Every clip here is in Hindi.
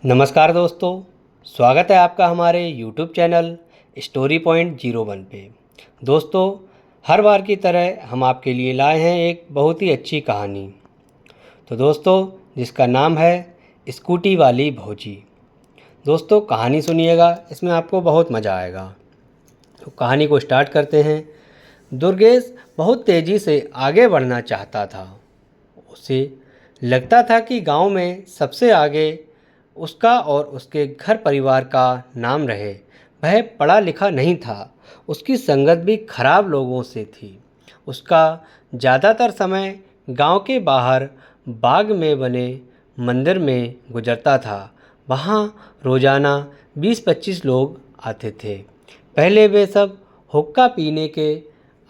नमस्कार दोस्तों, स्वागत है आपका हमारे YouTube चैनल स्टोरी पॉइंट 01 पे। दोस्तों, हर बार की तरह हम आपके लिए लाए हैं एक बहुत ही अच्छी कहानी। तो दोस्तों, जिसका नाम है स्कूटी वाली भौजी। दोस्तों, कहानी सुनिएगा, इसमें आपको बहुत मज़ा आएगा। तो कहानी को स्टार्ट करते हैं। दुर्गेश बहुत तेज़ी से आगे बढ़ना चाहता था। उसे लगता था कि गांव में सबसे आगे उसका और उसके घर परिवार का नाम रहे। वह पढ़ा लिखा नहीं था, उसकी संगत भी खराब लोगों से थी। उसका ज़्यादातर समय गांव के बाहर बाग में बने मंदिर में गुजरता था। वहाँ रोज़ाना 20-25 लोग आते थे। पहले वे सब हुक्का पीने के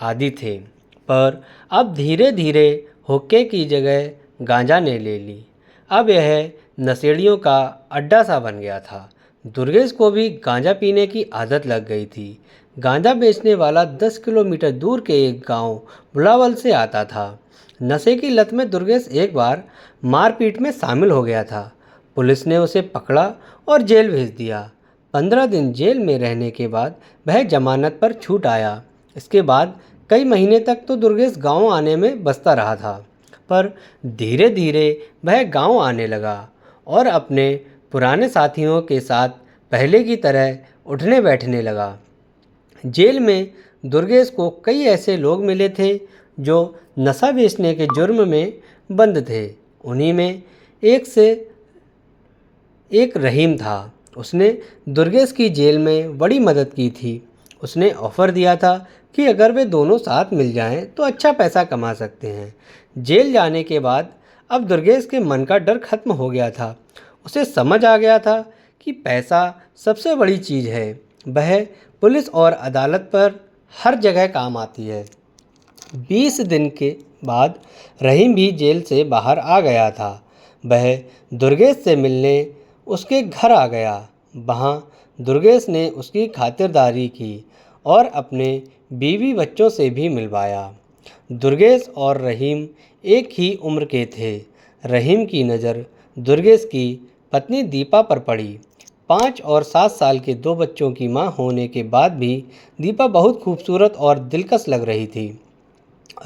आदी थे, पर अब धीरे धीरे हुक्के की जगह गांजा ने ले ली। अब यह नशेड़ियों का अड्डा सा बन गया था। दुर्गेश को भी गांजा पीने की आदत लग गई थी। गांजा बेचने वाला 10 किलोमीटर दूर के एक गांव बुलावल से आता था। नशे की लत में दुर्गेश एक बार मारपीट में शामिल हो गया था। पुलिस ने उसे पकड़ा और जेल भेज दिया। 15 दिन जेल में रहने के बाद वह जमानत पर छूट आया। इसके बाद कई महीने तक तो दुर्गेश गांव आने में बसता रहा था, पर धीरे धीरे वह गांव आने लगा और अपने पुराने साथियों के साथ पहले की तरह उठने बैठने लगा। जेल में दुर्गेश को कई ऐसे लोग मिले थे जो नशा बेचने के जुर्म में बंद थे। उन्हीं में एक से एक रहीम था। उसने दुर्गेश की जेल में बड़ी मदद की थी। उसने ऑफ़र दिया था कि अगर वे दोनों साथ मिल जाएं तो अच्छा पैसा कमा सकते हैं। जेल जाने के बाद अब दुर्गेश के मन का डर खत्म हो गया था। उसे समझ आ गया था कि पैसा सबसे बड़ी चीज़ है। वह पुलिस और अदालत पर हर जगह काम आती है। 20 दिन के बाद रहीम भी जेल से बाहर आ गया था। वह दुर्गेश से मिलने उसके घर आ गया। वहाँ दुर्गेश ने उसकी खातिरदारी की और अपने बीवी बच्चों से भी मिलवाया। दुर्गेश और रहीम एक ही उम्र के थे। रहीम की नज़र दुर्गेश की पत्नी दीपा पर पड़ी। 5 और 7 साल के 2 बच्चों की मां होने के बाद भी दीपा बहुत खूबसूरत और दिलकश लग रही थी।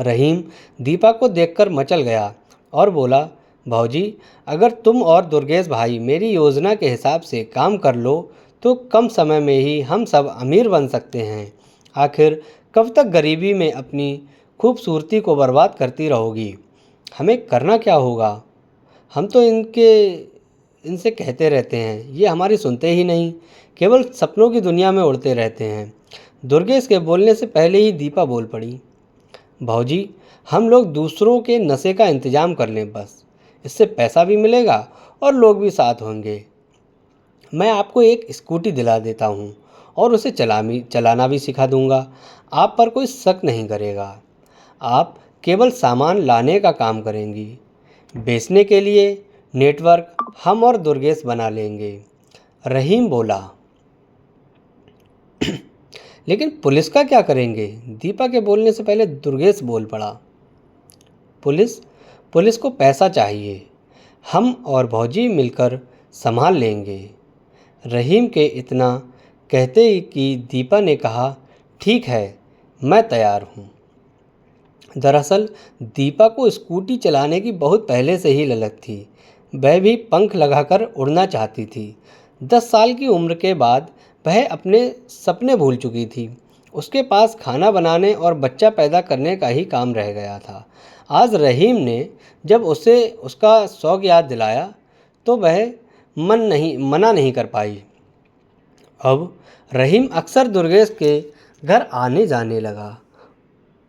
रहीम दीपा को देखकर मचल गया और बोला, भौजी, अगर तुम और दुर्गेश भाई मेरी योजना के हिसाब से काम कर लो तो कम समय में ही हम सब अमीर बन सकते हैं। आखिर कब तक गरीबी में अपनी खूबसूरती को बर्बाद करती रहोगी? हमें करना क्या होगा? हम तो इनसे कहते रहते हैं, ये हमारी सुनते ही नहीं, केवल सपनों की दुनिया में उड़ते रहते हैं। दुर्गेश के बोलने से पहले ही दीपा बोल पड़ी, भौजी, हम लोग दूसरों के नशे का इंतजाम कर लें बस। इससे पैसा भी मिलेगा और लोग भी साथ होंगे। मैं आपको एक स्कूटी दिला देता हूँ और उसे चलाना भी सिखा दूँगा। आप पर कोई शक नहीं करेगा। आप केवल सामान लाने का काम करेंगी। बेचने के लिए नेटवर्क हम और दुर्गेश बना लेंगे। रहीम बोला, लेकिन पुलिस का क्या करेंगे? दीपा के बोलने से पहले दुर्गेश बोल पड़ा, पुलिस पुलिस को पैसा चाहिए। हम और भौजी मिलकर संभाल लेंगे। रहीम के इतना कहते ही कि दीपा ने कहा, ठीक है, मैं तैयार हूँ। दरअसल दीपा को स्कूटी चलाने की बहुत पहले से ही ललक थी। वह भी पंख लगाकर उड़ना चाहती थी। 10 साल की उम्र के बाद वह अपने सपने भूल चुकी थी। उसके पास खाना बनाने और बच्चा पैदा करने का ही काम रह गया था। आज रहीम ने जब उसे उसका शौक याद दिलाया तो वह मना नहीं कर पाई। अब रहीम अक्सर दुर्गेश के घर आने जाने लगा।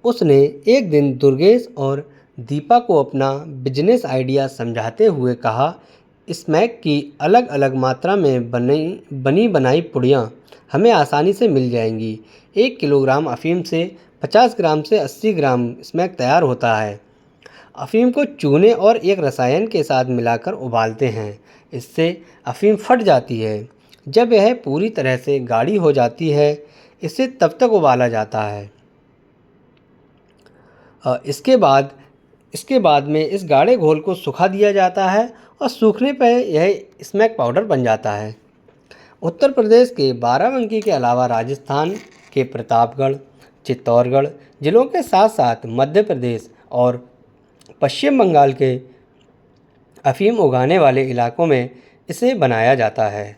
उसने एक दिन दुर्गेश और दीपा को अपना बिजनेस आइडिया समझाते हुए कहा, स्मैक की अलग अलग मात्रा में बनी बनाई पुड़ियाँ हमें आसानी से मिल जाएंगी। 1 किलोग्राम अफीम से 50 ग्राम से 80 ग्राम स्मैक तैयार होता है। अफीम को चूने और एक रसायन के साथ मिलाकर उबालते हैं। इससे अफीम फट जाती है। जब यह पूरी तरह से गाढ़ी हो जाती है, इसे तब तक उबाला जाता है। इसके बाद में इस गाढ़े घोल को सुखा दिया जाता है और सूखने पर यह स्मैक पाउडर बन जाता है। उत्तर प्रदेश के बाराबंकी के अलावा राजस्थान के प्रतापगढ़, चित्तौड़गढ़ जिलों के साथ साथ मध्य प्रदेश और पश्चिम बंगाल के अफीम उगाने वाले इलाकों में इसे बनाया जाता है।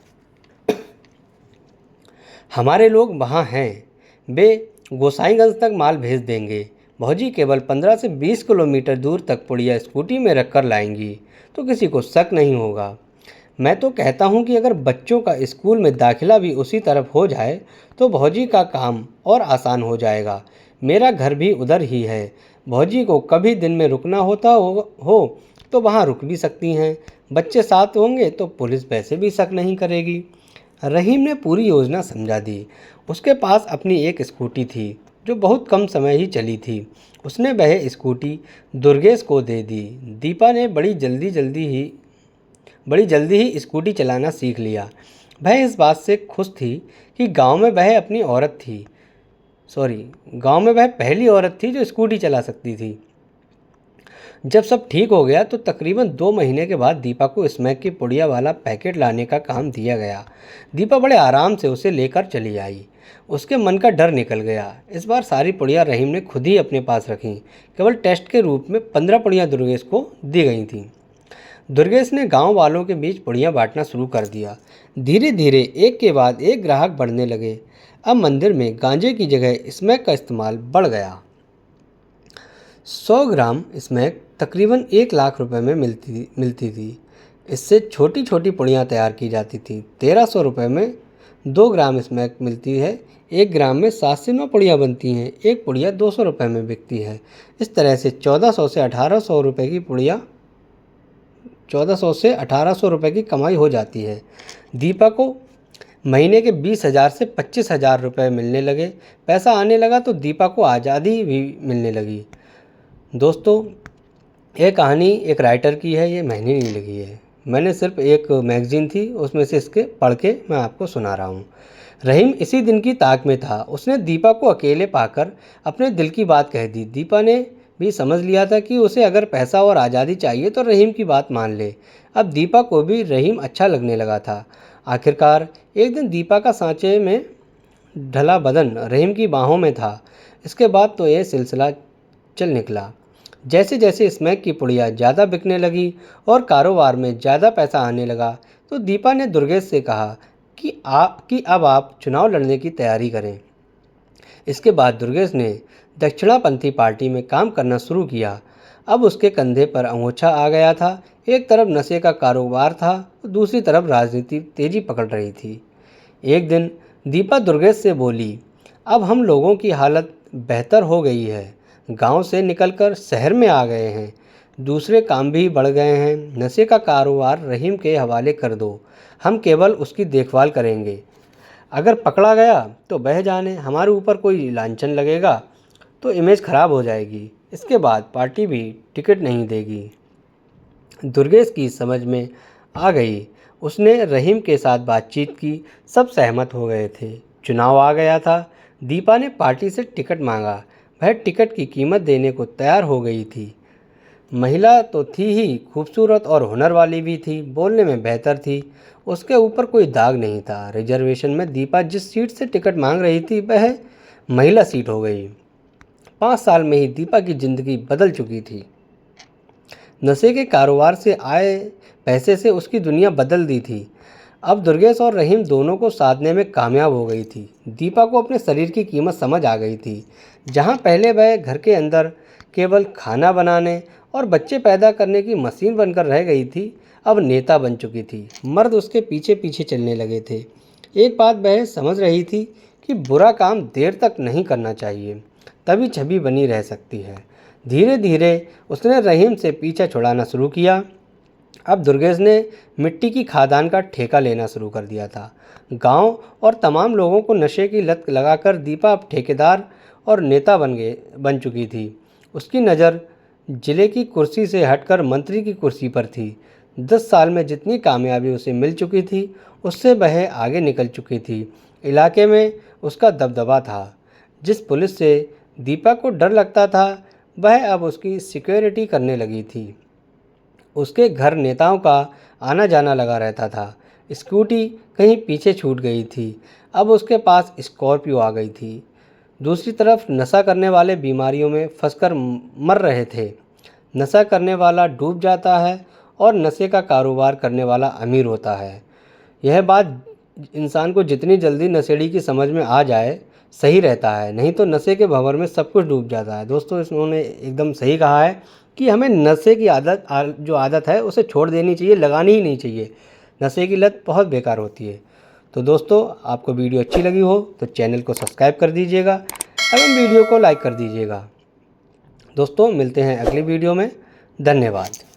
हमारे लोग वहाँ हैं, वे गोसाईगंज तक माल भेज देंगे। भौजी केवल 15 से 20 किलोमीटर दूर तक पुड़िया स्कूटी में रखकर लाएंगी तो किसी को शक नहीं होगा। मैं तो कहता हूँ कि अगर बच्चों का स्कूल में दाखिला भी उसी तरफ हो जाए तो भौजी का काम और आसान हो जाएगा। मेरा घर भी उधर ही है। भौजी को कभी दिन में रुकना होता हो तो वहाँ रुक भी सकती हैं। बच्चे साथ होंगे तो पुलिस वैसे भी शक नहीं करेगी। रहीम ने पूरी योजना समझा दी। उसके पास अपनी एक स्कूटी थी जो बहुत कम समय ही चली थी। उसने वह स्कूटी दुर्गेश को दे दी। दीपा ने बड़ी जल्दी ही स्कूटी चलाना सीख लिया। वह इस बात से खुश थी कि गांव में वह पहली औरत थी जो स्कूटी चला सकती थी। जब सब ठीक हो गया तो तकरीबन 2 महीने के बाद दीपा को स्मैक की पुड़िया वाला पैकेट लाने का काम दिया गया। दीपा बड़े आराम से उसे लेकर चली आई। उसके मन का डर निकल गया। इस बार सारी पुड़िया रहीम ने खुद ही अपने पास रखी। केवल टेस्ट के रूप में 15 पुड़िया दुर्गेश को दी गई थीं। दुर्गेश ने गांव वालों के बीच पुड़िया बांटना शुरू कर दिया। धीरे धीरे एक के बाद एक ग्राहक बढ़ने लगे। अब मंदिर में गांजे की जगह स्मैक का इस्तेमाल बढ़ गया। 100 ग्राम स्मैक तकरीबन 1 लाख रुपए में मिलती थी। इससे छोटी छोटी पुड़ियाँ तैयार की जाती थी। 1300 रुपये में 2 ग्राम स्मैक मिलती है। 1 ग्राम में 7 से 9 पुड़ियाँ बनती हैं। एक पुड़िया 200 रुपये में बिकती है। इस तरह से 1400 से 1800 रुपये की कमाई हो जाती है। दीपा को महीने के 20,000 से 25,000 रुपये मिलने लगे। पैसा आने लगा तो दीपा को आज़ादी भी मिलने लगी। दोस्तों, ये कहानी एक राइटर की है, ये मैंने नहीं लिखी है। मैंने सिर्फ एक मैगज़ीन थी उसमें से इसके पढ़ के मैं आपको सुना रहा हूँ। रहीम इसी दिन की ताक में था। उसने दीपा को अकेले पाकर अपने दिल की बात कह दी। दीपा ने भी समझ लिया था कि उसे अगर पैसा और आज़ादी चाहिए तो रहीम की बात मान ले। अब दीपा को भी रहीम अच्छा लगने लगा था। आखिरकार एक दिन दीपा का सांचे में ढला बदन रहीम की बाहों में था। इसके बाद तो यह सिलसिला चल निकला। जैसे जैसे स्मैक की पुड़िया ज़्यादा बिकने लगी और कारोबार में ज़्यादा पैसा आने लगा तो दीपा ने दुर्गेश से कहा कि अब आप चुनाव लड़ने की तैयारी करें। इसके बाद दुर्गेश ने दक्षिणापंथी पार्टी में काम करना शुरू किया। अब उसके कंधे पर अंगूछा आ गया था। एक तरफ नशे का कारोबार था, दूसरी तरफ राजनीति तेजी पकड़ रही थी। एक दिन दीपा दुर्गेश से बोली, अब हम लोगों की हालत बेहतर हो गई है। गांव से निकलकर शहर में आ गए हैं। दूसरे काम भी बढ़ गए हैं। नशे का कारोबार रहीम के हवाले कर दो। हम केवल उसकी देखभाल करेंगे। अगर पकड़ा गया तो बह जाने, हमारे ऊपर कोई लांछन लगेगा तो इमेज ख़राब हो जाएगी। इसके बाद पार्टी भी टिकट नहीं देगी। दुर्गेश की समझ में आ गई। उसने रहीम के साथ बातचीत की। सब सहमत हो गए थे। चुनाव आ गया था। दीपा ने पार्टी से टिकट मांगा। वह टिकट की कीमत देने को तैयार हो गई थी। महिला तो थी ही, खूबसूरत और हुनर वाली भी थी। बोलने में बेहतर थी। उसके ऊपर कोई दाग नहीं था। रिजर्वेशन में दीपा जिस सीट से टिकट मांग रही थी वह महिला सीट हो गई। 5 साल में ही दीपा की ज़िंदगी बदल चुकी थी। नशे के कारोबार से आए पैसे से उसकी दुनिया बदल दी थी। अब दुर्गेश और रहीम दोनों को साधने में कामयाब हो गई थी। दीपा को अपने शरीर की कीमत समझ आ गई थी। जहाँ पहले वह घर के अंदर केवल खाना बनाने और बच्चे पैदा करने की मशीन बनकर रह गई थी, अब नेता बन चुकी थी। मर्द उसके पीछे पीछे चलने लगे थे। एक बात वह समझ रही थी कि बुरा काम देर तक नहीं करना चाहिए, तभी छवि बनी रह सकती है। धीरे धीरे उसने रहीम से पीछा छुड़ाना शुरू किया। अब दुर्गेश ने मिट्टी की खादान का ठेका लेना शुरू कर दिया था। गांव और तमाम लोगों को नशे की लत लगाकर दीपा अब ठेकेदार और नेता बन चुकी थी। उसकी नज़र जिले की कुर्सी से हटकर मंत्री की कुर्सी पर थी। 10 साल में जितनी कामयाबी उसे मिल चुकी थी उससे वह आगे निकल चुकी थी। इलाके में उसका दबदबा था। जिस पुलिस से दीपा को डर लगता था वह अब उसकी सिक्योरिटी करने लगी थी। उसके घर नेताओं का आना जाना लगा रहता था। स्कूटी कहीं पीछे छूट गई थी, अब उसके पास स्कॉर्पियो आ गई थी। दूसरी तरफ नशा करने वाले बीमारियों में फंसकर मर रहे थे। नशा करने वाला डूब जाता है और नशे का कारोबार करने वाला अमीर होता है। यह बात इंसान को जितनी जल्दी नशेड़ी की समझ में आ जाए सही रहता है, नहीं तो नशे के भंवर में सब कुछ डूब जाता है। दोस्तों, इन्होंने एकदम सही कहा है कि हमें नशे की जो आदत है उसे छोड़ देनी चाहिए, लगानी ही नहीं चाहिए। नशे की लत बहुत बेकार होती है। तो दोस्तों, आपको वीडियो अच्छी लगी हो तो चैनल को सब्सक्राइब कर दीजिएगा एवं वीडियो को लाइक कर दीजिएगा। दोस्तों, मिलते हैं अगली वीडियो में। धन्यवाद।